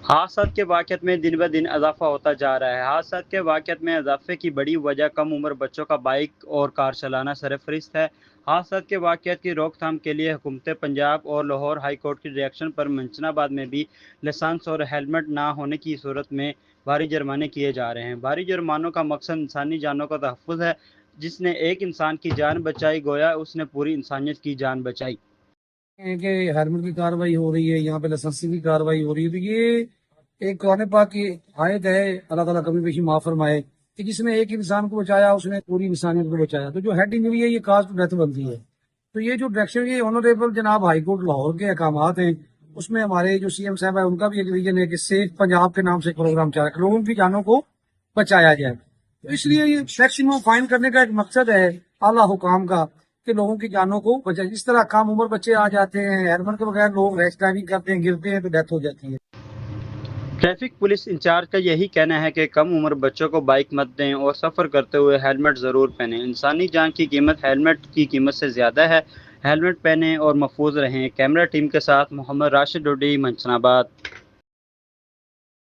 حادثات کے واقعات میں دن بہ دن اضافہ ہوتا جا رہا ہے۔ حادثات کے واقعات میں اضافے کی بڑی وجہ کم عمر بچوں کا بائک اور کار چلانا سرفہرست ہے۔ حادثات کے واقعات کی روک تھام کے لیے حکومت پنجاب اور لاہور ہائی کورٹ کی ڈائریکشن پر منشن آباد میں بھی لائسنس اور ہیلمٹ نہ ہونے کی صورت میں بھاری جرمانے کیے جا رہے ہیں۔ بھاری جرمانوں کا مقصد انسانی جانوں کا تحفظ ہے۔ جس نے ایک انسان کی جان بچائی گویا اس نے پوری انسانیت کی جان بچائی۔ کہ ہیلمٹ کی کاروائی ہو رہی ہے، یہاں پہ لائسنسی کی کاروائی ہو رہی ہے، تو یہ ایک قرآن پاک کی آیت ہے، اللہ تعالیٰ کمی بیشی معاف فرمائے، کہ جس نے ایک انسان کو بچایا اس نے پوری انسانیت کو بچایا۔ تو جو ہیڈنگ ہوئی ہے یہ کاز ٹو ڈیتھ بنتی ہے۔ تو یہ جو ڈائریکشن یہ آنریبل جناب ہائی کورٹ لاہور کے احکامات ہیں، اس میں ہمارے جو سی ایم صاحب ہے ان کا بھی ایک ویژن ہے کہ سیف پنجاب کے نام سے پروگرام چل رہا ہے کہ لوگوں کی جانوں کو بچایا جائے۔ تو اس لیے یہ میکسیمم فائن کرنے کا ایک مقصد ہے اعلیٰ حکام کا کہ لوگوں کی جانوں کو بچائے۔ اس طرح کم عمر بچے آ جاتے ہیں، ہیلمٹ کے بغیر لوگ ریش ڈرائیونگ کرتے ہیں، گرتے ہیں تو ڈیتھ ہو جاتی ہے۔ ٹریفک پولیس انچارج کا یہی کہنا ہے کہ کم عمر بچوں کو بائک مت دیں اور سفر کرتے ہوئے ہیلمٹ ضرور پہنیں۔ انسانی جان کی قیمت ہیلمٹ کی قیمت سے زیادہ ہے۔ ہیلمٹ پہنیں اور محفوظ رہیں۔ کیمرہ ٹیم کے ساتھ محمد راشد ڈوڈی، منشن آباد۔